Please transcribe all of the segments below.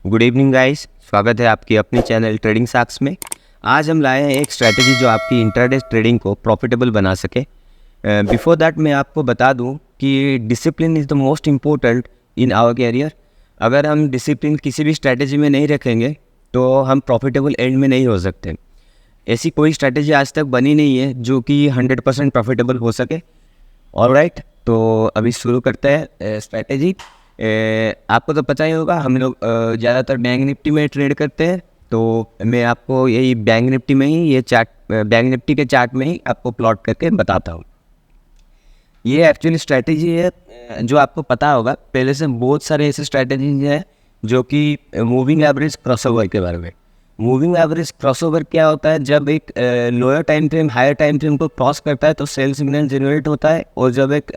Good evening guys, स्वागत है आपकी अपनी चैनल ट्रेडिंग साक्स में। आज हम लाए हैं एक स्ट्रैटेजी जो आपकी इंट्राडे ट्रेडिंग को प्रॉफिटेबल बना सके। बिफोर दैट मैं आपको बता दूं कि discipline is the most important in our career. अगर हम डिसिप्लिन किसी भी स्ट्रैटेजी में नहीं रखेंगे तो हम प्रॉफिटेबल एंड में नहीं हो सकते। ऐसी कोई स्ट्रैटेजी आज तक बनी नहीं है जो कि 100% प्रॉफिटेबल हो सके। ऑलराइट, तो अभी शुरू करते हैं स्ट्रैटेजी। आपको तो पता ही होगा, हम लोग ज़्यादातर बैंक निफ्टी में ट्रेड करते हैं। तो मैं आपको यही बैंक निफ्टी में ही ये चार्ट, बैंक निफ्टी के चार्ट में ही आपको प्लॉट करके बताता हूँ। ये एक्चुअली स्ट्रैटेजी है जो आपको पता होगा पहले से। बहुत सारे ऐसे स्ट्रैटेजीज हैं जो कि मूविंग एवरेज क्रॉसओवर के बारे में। मूविंग एवरेज क्रॉसओवर क्या होता है? जब एक lower time frame higher time frame को क्रॉस करता है तो सेल सिग्नल जनरेट होता है, और जब एक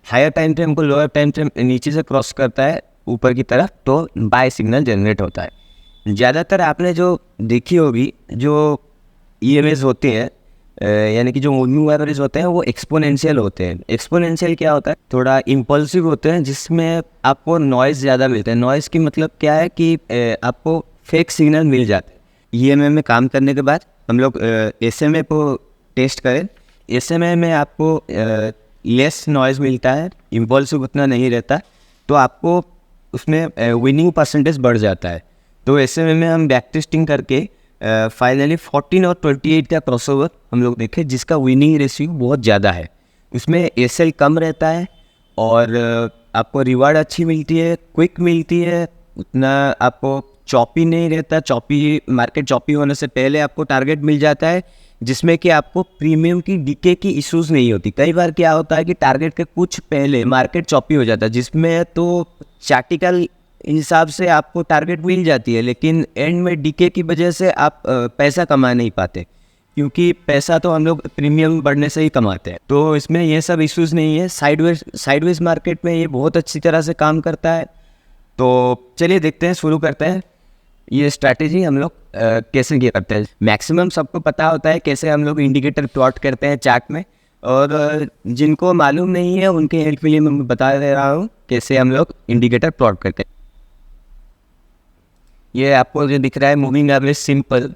हायर टाइम फ्रेम को लोअर टाइम फ्रेम नीचे से क्रॉस करता है ऊपर की तरफ तो बाय सिग्नल जनरेट होता है। ज़्यादातर आपने जो देखी होगी जो ईएमएस होते हैं, यानी कि जो मूविंग एवरेज होते हैं वो एक्सपोनेंशियल होते हैं। एक्सपोनेंशियल क्या होता है? थोड़ा इम्पल्सिव होते हैं जिसमें आपको नॉइज़ ज़्यादा मिलता है। नॉइज़ की मतलब क्या है कि आपको फेक सिग्नल मिल जाते हैं। ईएमए में काम करने के बाद हम लोग एसएमए को टेस्ट करें। एसएमए में आपको लेस नॉइज़ मिलता है, इम्पल्सिव उतना नहीं रहता, तो आपको उसमें विनिंग परसेंटेज बढ़ जाता है। तो एसएमए में हम बैक टेस्टिंग करके फाइनली 14 और 28 का क्रॉसओवर हम लोग देखें जिसका विनिंग रेशियो बहुत ज़्यादा है। उसमें एसएल कम रहता है और आपको रिवार्ड अच्छी मिलती है, क्विक मिलती है, उतना आपको चॉपी नहीं रहता। चॉपी मार्केट चॉपी होने से पहले आपको टारगेट मिल जाता है जिसमें कि आपको प्रीमियम की डीके की इश्यूज़ नहीं होती। कई बार क्या होता है कि टारगेट के कुछ पहले मार्केट चॉपी हो जाता है जिसमें तो चार्टिकल हिसाब से आपको टारगेट मिल जाती है, लेकिन एंड में डीके की वजह से आप पैसा कमा नहीं पाते, क्योंकि पैसा तो हम लोग प्रीमियम बढ़ने से ही कमाते हैं। तो इसमें ये सब इश्यूज़ नहीं है। साइडवेज मार्केट में ये बहुत अच्छी तरह से काम करता है। तो चलिए देखते हैं, शुरू करते हैं। ये स्ट्रैटेजी हम लोग कैसे किया करते हैं। मैक्सिमम सबको पता होता है कैसे हम लोग इंडिकेटर प्लॉट करते हैं चार्ट में, और जिनको मालूम नहीं है उनके हेल्प के लिए मैं बता दे रहा हूँ कैसे हम लोग इंडिकेटर प्लॉट करते हैं। ये आपको जो दिख रहा है मूविंग एवरेज सिंपल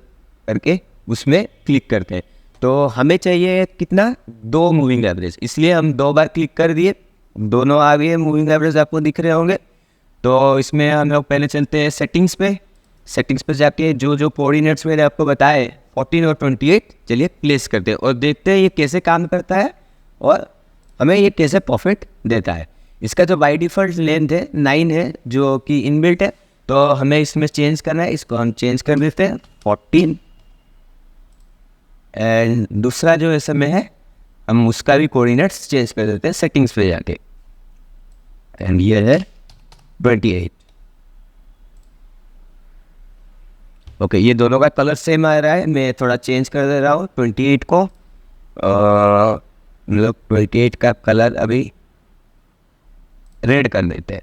करके, उसमें क्लिक करते हैं। तो हमें चाहिए कितना? 2 मूविंग एवरेज, इसलिए हम 2 बार क्लिक कर दिए, दोनों आ गए मूविंग एवरेज आपको दिख रहे होंगे। तो इसमें हम लोग पहले चलते हैं सेटिंग्स पे। सेटिंग्स पे जाके जो जो कोऑर्डिनेट्स मैंने आपको बताए 14 और 28, चलिए प्लेस करते हैं और देखते हैं ये कैसे काम करता है और हमें ये कैसे प्रॉफिट देता है। इसका जो बाय डिफ़ॉल्ट लेंथ है 9 है जो कि इनबिल्ट है, तो हमें इसमें चेंज करना है। इसको हम चेंज कर देते हैं 14। एंड दूसरा जो इसमें है हम उसका भी कोऑर्डिनेट्स चेंज कर देते हैं सेटिंग्स पे जाके, एंड ये है 28। ओके, ये दोनों का कलर सेम आ रहा है, मैं थोड़ा चेंज कर दे रहा हूँ 28 को। मतलब 28 का कलर अभी रेड कर देते हैं।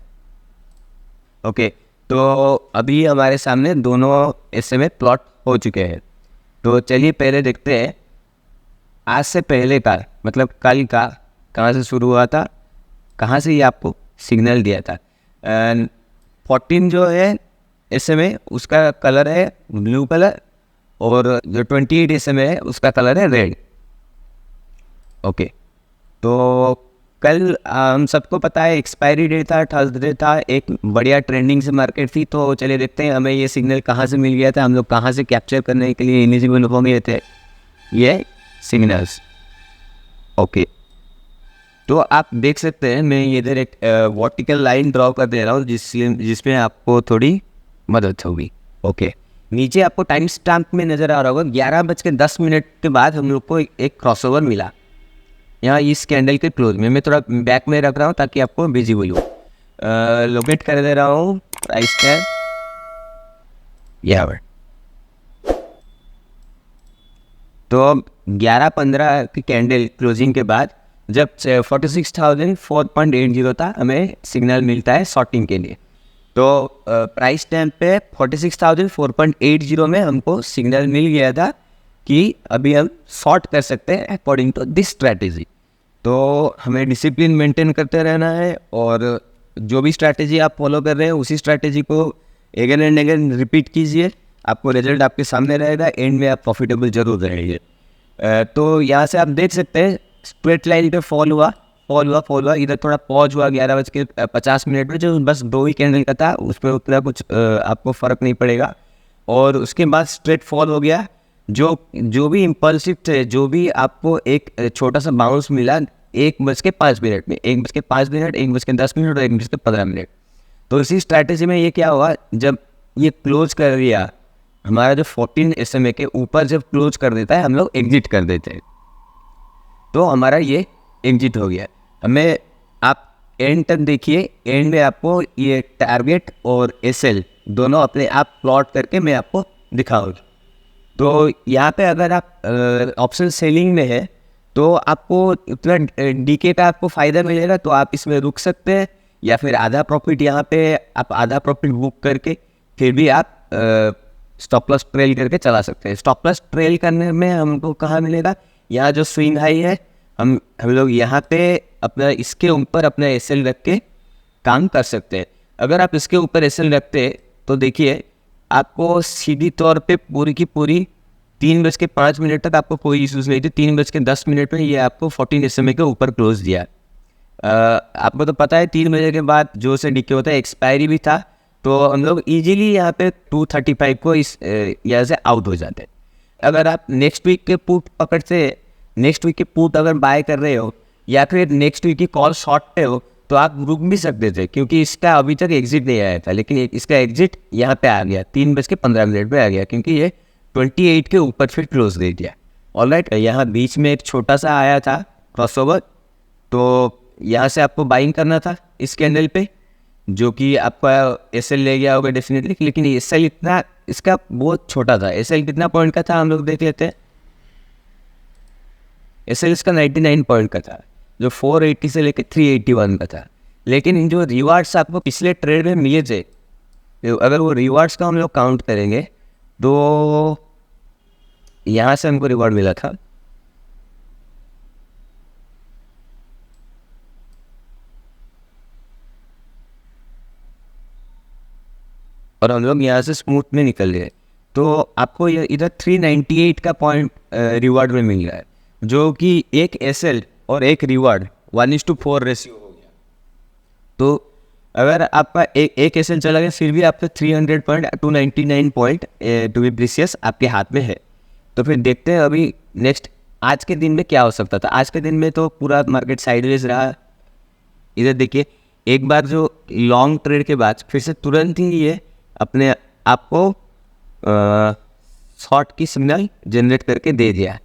ओके, तो अभी हमारे सामने दोनों ऐसे में प्लॉट हो चुके हैं। तो चलिए पहले देखते हैं आज से पहले का, मतलब कल का कहाँ से शुरू हुआ था, कहाँ से ये आपको सिग्नल दिया था। 14 जो है ऐसे में उसका कलर है ब्लू कलर, और जो 28 ऐसे में है उसका कलर है रेड। ओके, तो कल हम सबको पता है एक्सपायरी डेट था, थर्सडे था, एक बढ़िया ट्रेंडिंग से मार्केट थी। तो चलिए देखते हैं हमें ये सिग्नल कहाँ से मिल गया था, हम लोग कहाँ से कैप्चर करने के लिए एलिजिबल हो गए थे ये सिग्नल्स। ओके, तो आप देख सकते हैं मैं इधर एक वर्टिकल लाइन ड्रॉ कर दे रहा हूँ जिसमें आपको थोड़ी मदद होगी। ओके, नीचे आपको टाइम स्टैम्प में नज़र आ रहा होगा 11:10 के बाद हम लोग को एक क्रॉसओवर मिला यहाँ इस कैंडल के क्लोज में। मैं थोड़ा बैक में रख रहा हूँ ताकि आपको विजिबल हो। लोकेट कर दे रहा हूँ प्राइस टैग यहाँ पर। तो 11:15 की कैंडल क्लोजिंग के बाद जब 46,004.80 था हमें सिग्नल मिलता है शॉर्टिंग के लिए। तो प्राइस टाइम पे 46,004.80 में हमको सिग्नल मिल गया था कि अभी हम शॉर्ट कर सकते हैं अकॉर्डिंग टू दिस स्ट्रैटेजी। तो हमें डिसिप्लिन मेंटेन करते रहना है, और जो भी स्ट्रैटेजी आप फॉलो कर रहे हैं उसी स्ट्रैटेजी को अगेन एंड अगेन रिपीट कीजिए, आपको रिजल्ट आपके सामने रहेगा, एंड में आप प्रॉफिटेबल जरूर रहेंगे। तो यहाँ से आप देख सकते हैं स्ट्रेट लाइन पे फॉल हुआ, इधर थोड़ा पॉज हुआ 11:50 में, जो बस 2 ही कैंडल का था, उस पर उतना कुछ आपको फ़र्क नहीं पड़ेगा। और उसके बाद स्ट्रेट फॉल हो गया। जो भी इम्पल्सिव थे, जो भी आपको एक छोटा सा बाउंस मिला 1:05 में, 1:05, 1:10 और 1:15। तो इसी स्ट्रैटेजी में ये क्या हुआ, जब ये क्लोज कर दिया हमारा जो 14 SMA के ऊपर, जब क्लोज कर देता है हम लोग एग्जिट कर देते हैं, तो हमारा ये एग्जिट हो गया। हमें आप एंड तक देखिए, एंड में आपको ये टारगेट और SL दोनों अपने आप प्लॉट करके मैं आपको दिखाऊंगा। तो यहाँ पे अगर आप ऑप्शन सेलिंग में है तो आपको उतना DK का आपको फ़ायदा मिलेगा, तो आप इसमें रुक सकते हैं, या फिर आधा प्रॉफिट यहाँ पे आप आधा प्रॉफिट बुक करके फिर भी आप स्टॉप लॉस ट्रेल करके चला सकते हैं। स्टॉप लॉस ट्रेल करने में हमको कहाँ मिलेगा, यहाँ जो स्विंग हाई है, हम लोग यहाँ पे अपना इसके ऊपर अपना SL रख के काम कर सकते हैं। अगर आप इसके ऊपर SL रखते तो देखिए आपको सीधी तौर पे पूरी की पूरी 3:05 तक आपको कोई इश्यूज़ नहीं थी। 3:10 में ये आपको 14 SMA के ऊपर क्लोज दिया। आपको तो पता है 3 बजे के बाद जो से DK होता है, एक्सपायरी भी था, तो हम लोग इजीली यहाँ पे 235 को इस यहाँ से आउट हो जाते हैं। अगर आप नेक्स्ट वीक के पुट पकड़ते, नेक्स्ट वीक के पुट अगर बाय कर रहे हो या फिर नेक्स्ट वीक की कॉल शॉर्ट पे हो, तो आप रुक भी सकते थे, क्योंकि इसका अभी तक एग्जिट नहीं आया था, लेकिन इसका एग्जिट यहाँ पे आ गया 3:15 पे आ गया, क्योंकि ये 28 के ऊपर फिर क्लोज दे दिया। ऑलराइट, यहाँ बीच में एक छोटा सा आया था क्रॉसओवर, तो यहाँ से आपको बाइंग करना था इस कैंडल पे, जो कि आपका SL ले गया होगा डेफिनेटली, लेकिन SL इतना इसका बहुत छोटा था। SL कितना पॉइंट का था हम लोग देख लेते हैं। SL इसका 99 पॉइंट का था, जो 480 से लेकर 381 का था। लेकिन जो रिवार्ड्स आपको पिछले ट्रेड में मिले थे, अगर वो रिवार्ड्स का हम लोग काउंट करेंगे तो यहाँ से हमको रिवार्ड मिला था, और हम लोग यहाँ से स्मूथ में निकल गए, तो आपको ये इधर 398 का पॉइंट रिवार्ड में मिल रहा है, जो कि एक SL और एक रिवार्ड 1:4 रेशियो हो गया। तो अगर आपका एक SL चला गया, फिर भी आपका 300 point 299 point to be precious आपके हाथ में है। तो फिर देखते हैं अभी नेक्स्ट आज के दिन में क्या हो सकता था। आज के दिन में तो पूरा मार्केट साइडवेज रहा। इधर देखिए, एक बार जो लॉन्ग ट्रेड के बाद फिर से तुरंत ही ये अपने आपको शॉर्ट की सिग्नल जनरेट करके दे दिया,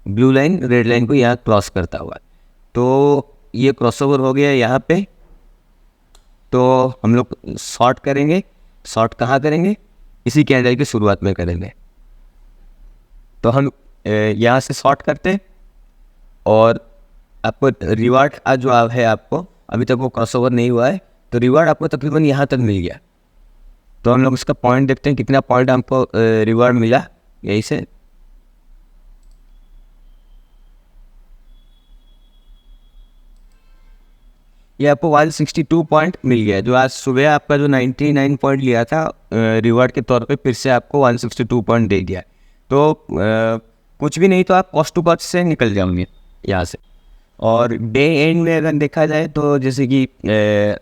ब्लू लाइन रेड लाइन को यहाँ क्रॉस करता हुआ। तो ये क्रॉसओवर हो गया यहाँ पे, तो हम लोग शॉर्ट करेंगे। शॉर्ट कहाँ करेंगे, इसी कैंडल की शुरुआत में करेंगे। तो हम यहाँ से शॉर्ट करते हैं, और आपको रिवार्ड जो है, आपको अभी तक वो क्रॉसओवर नहीं हुआ है, तो रिवार्ड आपको तकरीबन यहाँ तक मिल गया। तो हम लोग उसका पॉइंट देखते हैं, कितना पॉइंट हमको रिवार्ड मिला यहीं से। ये आपको 162 पॉइंट मिल गया, जो आज सुबह आपका जो 99 पॉइंट लिया था रिवार्ड के तौर पे, फिर से आपको 162 पॉइंट दे दिया। तो कुछ भी नहीं तो आप कॉस्ट टू कॉस्ट से निकल जाओगे यहाँ से। और डे एंड में अगर देखा जाए तो जैसे कि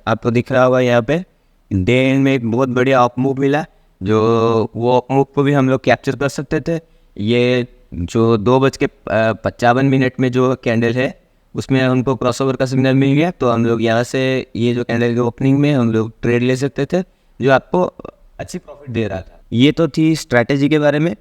आपको दिख रहा होगा यहाँ पे, डे एंड में एक बहुत बढ़िया अप मूव मिला, जो वो अप मूव को भी हम लोग कैप्चर कर सकते थे। ये जो 2:55 में जो कैंडल है, उसमें हमको क्रॉसओवर का सिग्नल मिल गया, तो हम लोग यहाँ से ये जो कैंडल के ओपनिंग में हम लोग ट्रेड ले सकते थे, जो आपको अच्छी प्रॉफिट दे रहा था। ये तो थी स्ट्रैटेजी के बारे में।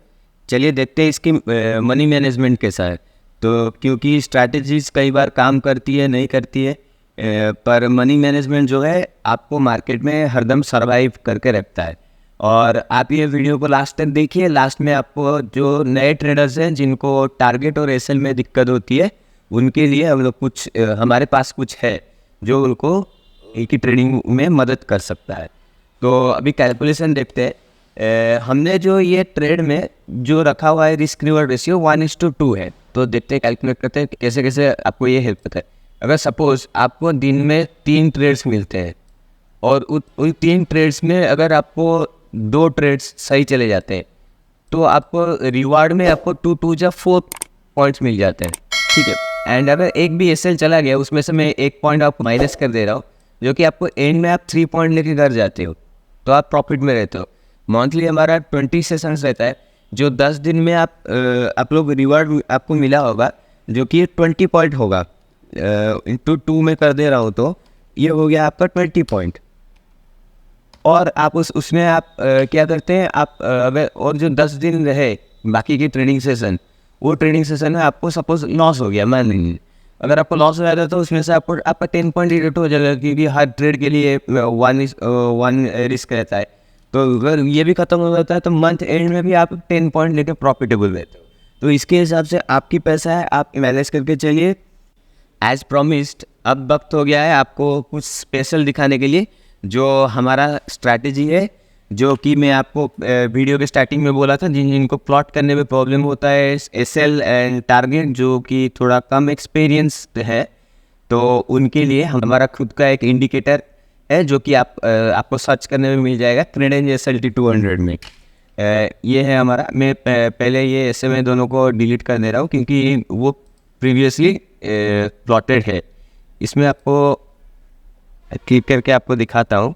चलिए देखते हैं इसकी मनी मैनेजमेंट कैसा है। तो क्योंकि स्ट्रैटेजीज कई बार काम करती है, नहीं करती है, पर मनी मैनेजमेंट जो है आपको मार्केट में हरदम सर्वाइव करके रखता है। और आप ये वीडियो को लास्ट तक देखिए। लास्ट में आपको जो नए ट्रेडर्स हैं जिनको टारगेट और SL में दिक्कत होती है, उनके लिए हम लोग कुछ हमारे पास कुछ है जो उनको एक ही ट्रेडिंग में मदद कर सकता है। तो अभी कैलकुलेशन देखते हैं। हमने जो ये ट्रेड में जो रखा हुआ है रिस्क रिवॉर्ड रेशियो 1:2 है। तो देखते हैं, कैलकुलेट करते हैं कैसे कैसे आपको ये हेल्प करता है। अगर सपोज आपको दिन में 3 ट्रेड्स मिलते हैं, और उन 3 ट्रेड्स में अगर आपको 2 ट्रेड्स सही चले जाते हैं तो आपको रिवार्ड में आपको 2 या 4 पॉइंट्स मिल जाते हैं, ठीक है। एंड अगर एक भी एसएल चला गया उसमें से मैं 1 पॉइंट आपको माइनस कर दे रहा हूँ, जो कि आपको एंड में आप 3 पॉइंट लेके घर जाते हो तो आप प्रॉफिट में रहते हो। मंथली हमारा 20 सेशंस रहता है, जो 10 दिन में आप लोग रिवार्ड आपको मिला होगा जो कि 20 पॉइंट होगा। इंटू 2 में कर दे रहा हूँ तो ये हो गया आपका 20 पॉइंट। और आप उसमें आप क्या करते हैं, आप अगर और जो 10 दिन रहे बाकी की ट्रेडिंग सेशन, वो ट्रेडिंग सेशन में आपको सपोज लॉस हो गया, मान लीजिए अगर आपको लॉस हो जाता तो उसमें से आपका 10 पॉइंट डिडक्ट हो जाएगा, क्योंकि हर ट्रेड के लिए 1 रिस्क रहता है। तो अगर ये भी खत्म हो जाता है तो मंथ एंड में भी आप 10 पॉइंट लेके प्रॉफिटेबल रहते हो। तो इसके हिसाब से आपकी पैसा है, आप मैनेज करके चलिए। एज प्रॉमिस्ड अब वक्त हो गया है आपको कुछ स्पेशल दिखाने के लिए, जो हमारा स्ट्रैटेजी है, जो कि मैं आपको वीडियो के स्टार्टिंग में बोला था, जिनको प्लॉट करने में प्रॉब्लम होता है एसएल एंड टारगेट, जो कि थोड़ा कम एक्सपीरियंस है, तो उनके लिए हमारा खुद का एक इंडिकेटर है जो कि आपको सर्च करने में मिल जाएगा, क्रेडेंज SLT 200 में। ये है हमारा। मैं पहले ये SMA दोनों को डिलीट कर दे रहा हूँ क्योंकि वो प्रीवियसली प्लॉटेड है। इसमें आपको क्लिक करके आपको दिखाता हूँ,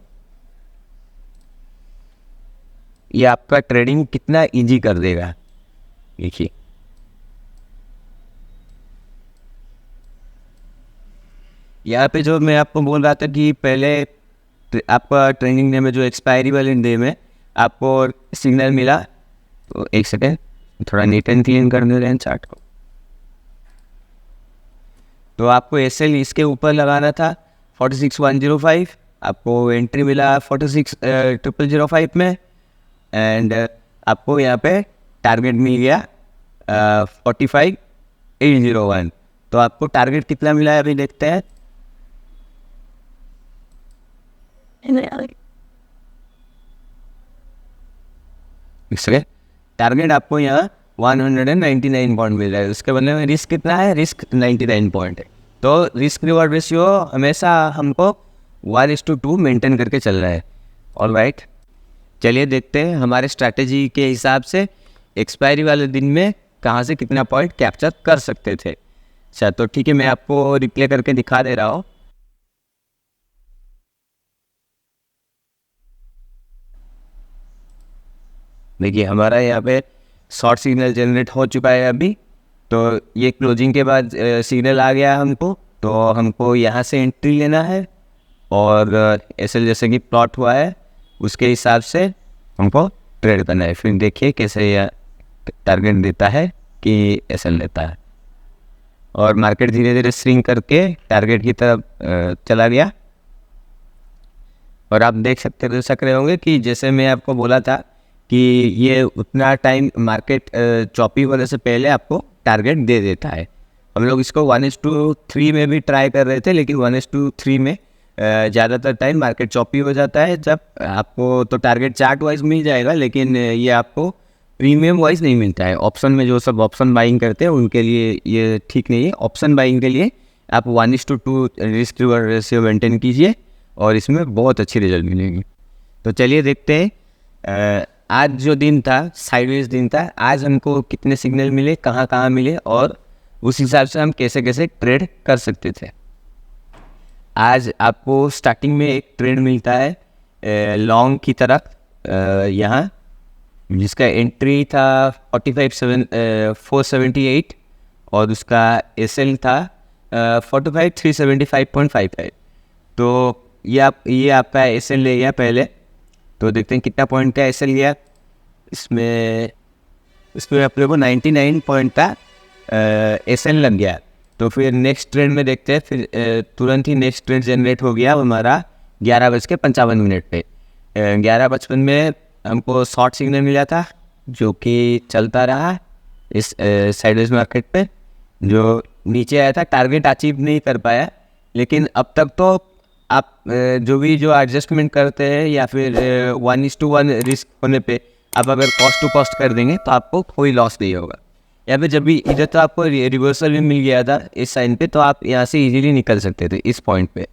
ये आपका ट्रेडिंग कितना इजी कर देगा। देखिए यहाँ पे जो मैं आपको बोल रहा था कि पहले आपका ट्रेडिंग डे में जो एक्सपायरी वाले डे में आपको सिग्नल मिला, तो एक सेकेंड थोड़ा नीट एंड क्लीन कर दे रहे हैं चार्ट को। तो आपको एसएल इसके ऊपर लगाना था 46105, आपको एंट्री मिला 46,005 में, एंड आपको यहाँ पे टारगेट मिल गया 45,801। तो आपको टारगेट कितना मिला है अभी देखते हैं। टारगेट आपको यहाँ 199 पॉइंट मिल रहा है, उसके बदले में रिस्क कितना है, रिस्क 99 पॉइंट है। तो रिस्क रिवॉर्ड रेशियो हमेशा हमको 1:2 मेंटेन करके चल रहा है। ऑल राइट, चलिए देखते हैं हमारे स्ट्रैटेजी के हिसाब से एक्सपायरी वाले दिन में कहाँ से कितना पॉइंट कैप्चर कर सकते थे। अच्छा तो ठीक है, मैं आपको रिप्ले करके दिखा दे रहा हूँ। देखिए हमारा यहाँ पे शॉर्ट सिग्नल जनरेट हो चुका है अभी, तो ये क्लोजिंग के बाद सिग्नल आ गया हमको, तो हमको यहाँ से एंट्री लेना है और ऐसे जैसे कि प्लॉट हुआ है उसके हिसाब से हमको ट्रेड करना है। फिर देखिए कैसे यह टारगेट देता है कि ऐसा लेता है, और मार्केट धीरे धीरे स्विंग करके टारगेट की तरफ चला गया। और आप देख सक रहे होंगे कि जैसे मैं आपको बोला था कि ये उतना टाइम मार्केट चॉपी होने से पहले आपको टारगेट दे देता है। हम लोग इसको 1:3 में भी ट्राई कर रहे थे, लेकिन 1:3 में ज़्यादातर टाइम मार्केट चॉपी हो जाता है। जब आपको तो टारगेट चार्ट वाइज मिल जाएगा, लेकिन ये आपको प्रीमियम वाइज नहीं मिलता है। ऑप्शन में जो सब ऑप्शन बाइंग करते हैं उनके लिए ये ठीक नहीं है। ऑप्शन बाइंग के लिए आप 1:2 रिस्क रिवॉर्ड रेशियो मेंटेन कीजिए और इसमें बहुत अच्छी रिजल्ट मिलेगी। तो चलिए देखते हैं आज जो दिन था, साइडवेज दिन था, आज हमको कितने सिग्नल मिले, कहाँ कहाँ मिले, और उस हिसाब से हम कैसे कैसे ट्रेड कर सकते थे। आज आपको स्टार्टिंग में एक ट्रेड मिलता है लॉन्ग की तरफ, यहाँ जिसका एंट्री था 478 और उसका एसएल था 45,375.55। तो ये आपका एसएल ले गया पहले। तो देखते हैं कितना पॉइंट का एसएल लिया। इसमें अपने को 99 पॉइंट का एसएल लग गया। तो फिर नेक्स्ट ट्रेड में देखते हैं, फिर तुरंत ही नेक्स्ट ट्रेड जनरेट हो गया हमारा 11:55 पे। 11:55 में हमको शॉर्ट सिग्नल मिला था जो कि चलता रहा इस साइडवेज मार्केट पे, जो नीचे आया था। टारगेट अचीव नहीं कर पाया, लेकिन अब तक तो आप जो एडजस्टमेंट करते हैं या फिर 1:1 रिस्क होने पे आप अगर कॉस्ट टू कॉस्ट कर देंगे तो आपको कोई लॉस नहीं होगा। यहाँ पे जब भी इधर तो आपको रिवर्सल भी मिल गया था इस साइन पे, तो आप यहाँ से इजीली निकल सकते थे। इस पॉइंट पे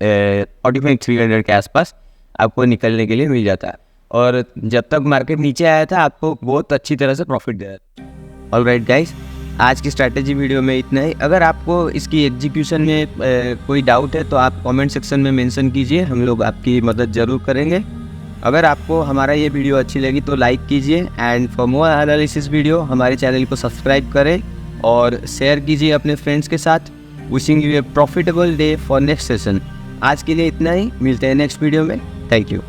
45,300 के आसपास आपको निकलने के लिए मिल जाता है। और जब तक मार्केट नीचे आया था आपको बहुत अच्छी तरह से प्रॉफिट दे रहा था। ऑलराइट गाइस, आज की स्ट्रैटेजी वीडियो में इतना ही। अगर आपको इसकी एग्जीक्यूशन में कोई डाउट है तो आप कमेंट सेक्शन में मेंशन कीजिए, हम लोग आपकी मदद ज़रूर करेंगे। अगर आपको हमारा ये वीडियो अच्छी लगी तो लाइक कीजिए, and for more analysis video हमारे चैनल को सब्सक्राइब करें और शेयर कीजिए अपने फ्रेंड्स के साथ। Wishing U A profitable day for next session. आज के लिए इतना ही, मिलते हैं नेक्स्ट वीडियो में। Thank you.